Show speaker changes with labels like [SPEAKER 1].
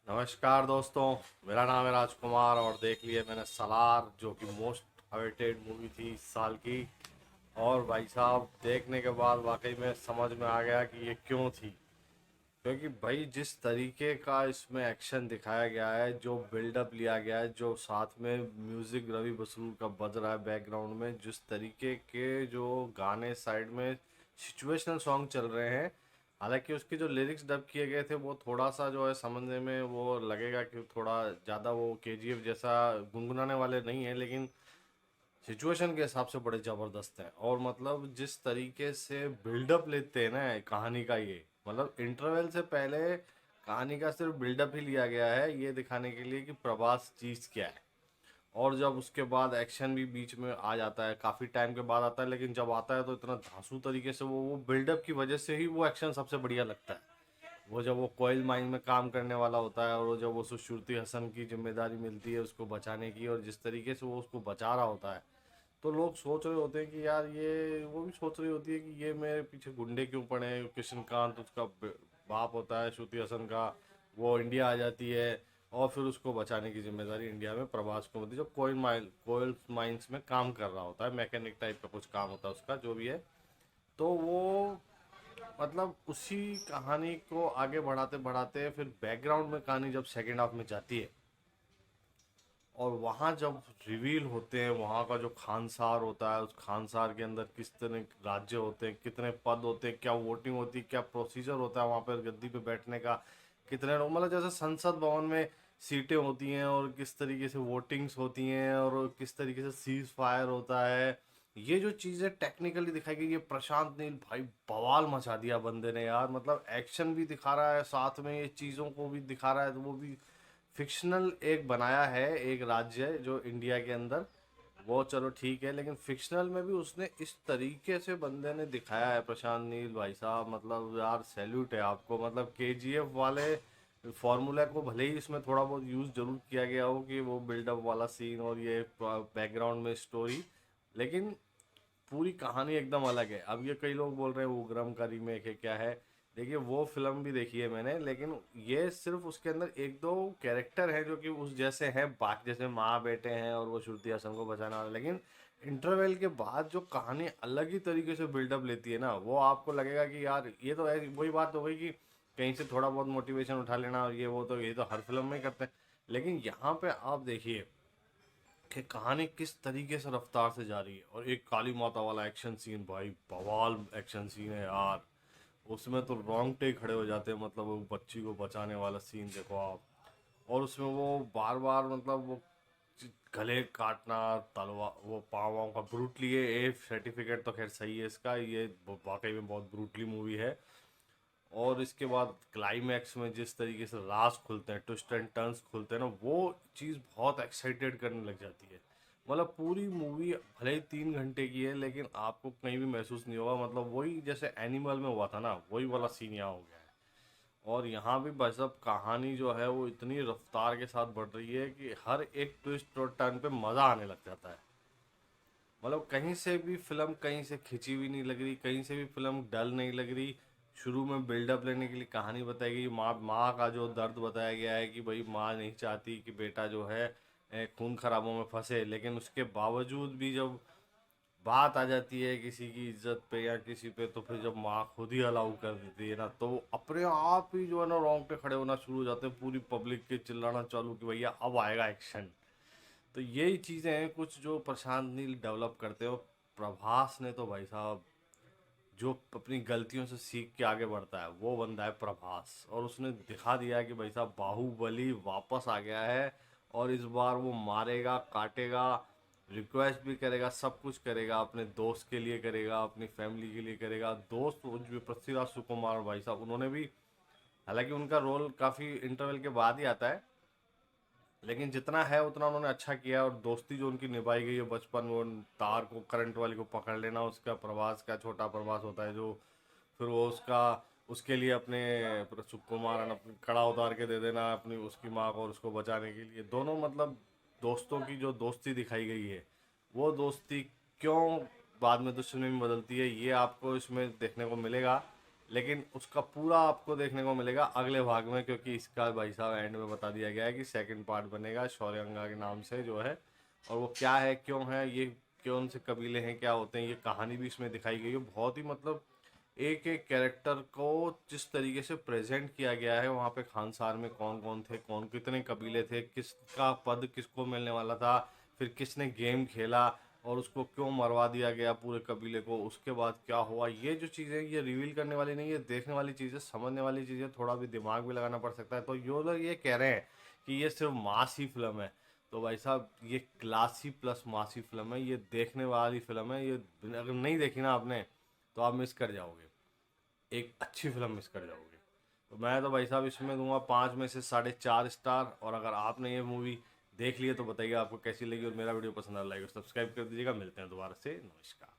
[SPEAKER 1] नमस्कार दोस्तों। मेरा नाम है राजकुमार और देख लिए मैंने सलार, जो कि मोस्ट अवेटेड मूवी थी इस साल की। और भाई साहब, देखने के बाद वाकई में समझ में आ गया कि ये क्यों थी। क्योंकि भाई जिस तरीके का इसमें एक्शन दिखाया गया है, जो बिल्डअप लिया गया है, जो साथ में म्यूजिक रवि बसरूर का बज रहा है बैकग्राउंड में, जिस तरीके के जो गाने साइड में सिचुएशनल सॉन्ग चल रहे हैं। हालांकि उसके जो लिरिक्स डब किए गए थे वो थोड़ा सा जो है समझने में वो लगेगा कि थोड़ा ज़्यादा वो केजीएफ जैसा गुनगुनाने वाले नहीं है, लेकिन सिचुएशन के हिसाब से बड़े ज़बरदस्त हैं। और मतलब जिस तरीके से बिल्डअप लेते हैं ना कहानी का, ये मतलब इंटरवल से पहले कहानी का सिर्फ बिल्डअप ही लिया गया है ये दिखाने के लिए कि प्रभास चीज़ क्या है। और जब उसके बाद एक्शन भी बीच में आ जाता है, काफ़ी टाइम के बाद आता है, लेकिन जब आता है तो इतना धांसू तरीके से वो बिल्डअप की वजह से ही वो एक्शन सबसे बढ़िया लगता है। वो जब वो कोयल माइन में काम करने वाला होता है और वो जब वो सुश्रुति हसन की जिम्मेदारी मिलती है उसको बचाने की, और जिस तरीके से वो उसको बचा रहा होता है, तो लोग सोच रहे होते हैं कि यार ये, वो भी सोच रही होती है कि ये मेरे पीछे गुंडे क्यों पड़े हैं। कृष्णकांत उसका बाप होता है, श्रुति हसन का। वो इंडिया आ जाती है और फिर उसको बचाने की जिम्मेदारी इंडिया में प्रभास को मिलती है, जो कोयल माइंस में काम कर रहा होता है, मैकेनिक टाइप का कुछ काम होता है उसका, जो भी है। तो वो मतलब उसी कहानी को आगे बढ़ाते बढ़ाते फिर बैकग्राउंड में कहानी जब सेकेंड हाफ में जाती है, और वहाँ जब रिवील होते हैं वहाँ का जो खानसार होता है, उस खानसार के अंदर किस तरह के राज्य होते हैं, कितने पद होते हैं, क्या वोटिंग होती है, क्या प्रोसीजर होता है वहाँ पर गद्दी पे बैठने का, कितने लोग, मतलब जैसे संसद भवन में सीटें होती हैं और किस तरीके से वोटिंग्स होती हैं और किस तरीके से सीज फायर होता है। ये जो चीज़ें टेक्निकली दिखाई गई, ये प्रशांत नील भाई बवाल मचा दिया बंदे ने यार। मतलब एक्शन भी दिखा रहा है, साथ में ये चीज़ों को भी दिखा रहा है, तो वो भी फिक्शनल एक बनाया है, एक राज्य है जो इंडिया के अंदर, वो चलो ठीक है, लेकिन फिक्शनल में भी उसने इस तरीके से बंदे ने दिखाया है प्रशांत नील भाई साहब। मतलब यार सैल्यूट है आपको। मतलब केजीएफ वाले फॉर्मूला को भले ही इसमें थोड़ा बहुत यूज़ जरूर किया गया हो कि वो बिल्डअप वाला सीन और ये बैकग्राउंड में स्टोरी, लेकिन पूरी कहानी एकदम अलग है। अब ये कई लोग बोल रहे हैं वो उग्रम का रीमेक है, क्या है। देखिए वो फिल्म भी देखी है मैंने, लेकिन ये सिर्फ उसके अंदर एक दो कैरेक्टर हैं जो कि उस जैसे हैं, बाकी जैसे माँ बेटे हैं और वो श्रुति हासन को बचाने वाला, लेकिन इंटरवल के बाद जो कहानी अलग ही तरीके से बिल्डअप लेती है ना, वो आपको लगेगा कि यार ये तो वही बात हो गई कि कहीं से थोड़ा बहुत मोटिवेशन उठा लेना, और ये तो हर फिल्म में ही करते हैं। लेकिन यहाँ पे आप देखिए कि कहानी किस तरीके से रफ्तार से जा रही है, और एक काली माता वाला एक्शन सीन, भाई बवाल एक्शन सीन है यार। उसमें तो रोंगटे खड़े हो जाते हैं। मतलब वो बच्ची को बचाने वाला सीन देखो आप, और उसमें वो बार बार मतलब वो गले काटना, तलवार, वो पाँव वाँव का ब्रूटली है। ए सर्टिफिकेट तो खैर सही है इसका, ये वाकई में बहुत ब्रूटली मूवी है। और इसके बाद क्लाइमैक्स में जिस तरीके से राज खुलते हैं, ट्विस्ट एंड टर्न्स खुलते हैं ना, वो चीज़ बहुत एक्साइटेड करने लग जाती है। मतलब पूरी मूवी भले ही 3 घंटे की है, लेकिन आपको कहीं भी महसूस नहीं होगा। मतलब वही जैसे एनिमल में हुआ था ना, वही वाला सीन यहाँ हो गया है। और यहाँ भी भाई साहब कहानी जो है वो इतनी रफ्तार के साथ बढ़ रही है कि हर एक ट्विस्ट और टर्न पे मज़ा आने लग जाता है। मतलब कहीं से भी फिल्म कहीं से खिंची हुई नहीं लग रही, कहीं से भी फिल्म डल नहीं लग रही। शुरू में बिल्डअप लेने के लिए कहानी बताई गई, माँ माँ का जो दर्द बताया गया है कि भाई माँ नहीं चाहती कि बेटा जो है खून खराबों में फंसे, लेकिन उसके बावजूद भी जब बात आ जाती है किसी की इज्जत पे या किसी पे, तो फिर जब माँ खुद ही अलाउ कर देती है ना, तो वो अपने आप ही जो है ना रोंगटे खड़े होना शुरू हो जाते हैं, पूरी पब्लिक के चिल्लाना चालू कि भैया अब आएगा एक्शन। तो यही चीज़ें हैं कुछ जो प्रशांत नील डेवलप करते हो। प्रभास ने तो भाई साहब जो अपनी गलतियों से सीख के आगे बढ़ता है, वो बंदा है प्रभास। और उसने दिखा दिया है कि भाई साहब बाहुबली वापस आ गया है, और इस बार वो मारेगा, काटेगा, रिक्वेस्ट भी करेगा, सब कुछ करेगा, अपने दोस्त के लिए करेगा, अपनी फैमिली के लिए करेगा। दोस्त वो जो पृथ्वीराज सुकुमार भाई साहब, उन्होंने भी, हालांकि उनका रोल काफ़ी इंटरवल के बाद ही आता है, लेकिन जितना है उतना उन्होंने अच्छा किया। और दोस्ती जो उनकी निभाई गई है बचपन, वो तार को, करंट वाली को पकड़ लेना, उसका प्रवास का छोटा प्रवास होता है जो, फिर वो उसका, उसके लिए अपने सुकुमारन अपनी कड़ा उतार के दे देना अपनी उसकी माँ को, और उसको बचाने के लिए दोनों, मतलब दोस्तों की जो दोस्ती दिखाई गई है, वो दोस्ती क्यों बाद में दुश्मनी में बदलती है, ये आपको इसमें देखने को मिलेगा। लेकिन उसका पूरा आपको देखने को मिलेगा अगले भाग में, क्योंकि इसका भाई साहब एंड में बता दिया गया है कि सेकंड पार्ट बनेगा शौर्यंगा के नाम से जो है। और वो क्या है, क्यों है ये, कौन से कबीले हैं, क्या होते हैं, ये कहानी भी इसमें दिखाई गई है। बहुत ही मतलब एक एक कैरेक्टर को जिस तरीके से प्रेजेंट किया गया है वहाँ पे, खानसार में कौन कौन थे, कौन कितने कबीले थे, किसका पद किसको मिलने वाला था, फिर किसने गेम खेला और उसको क्यों मरवा दिया गया पूरे कबीले को, उसके बाद क्या हुआ, ये जो चीज़ें ये रिवील करने वाली नहीं, ये देखने वाली चीज़ें, समझने वाली चीज़ें, थोड़ा भी दिमाग भी लगाना पड़ सकता है। तो ये लोग ये कह रहे हैं कि ये सिर्फ मास ही फिल्म है, तो भाई साहब ये क्लासी प्लस मासी फिल्म है, ये देखने वाली फिल्म है। ये अगर नहीं देखी ना आपने तो आप मिस कर जाओगे, एक अच्छी फिल्म मिस कर जाओगे। तो मैं तो भाई साहब इसमें दूंगा 5 में से 4.5 स्टार। और अगर आपने ये मूवी देख ली है तो बताइए आपको कैसी लगी, और मेरा वीडियो पसंद आ लाइक और सब्सक्राइब कर दीजिएगा। मिलते हैं दोबारा से, नमस्कार।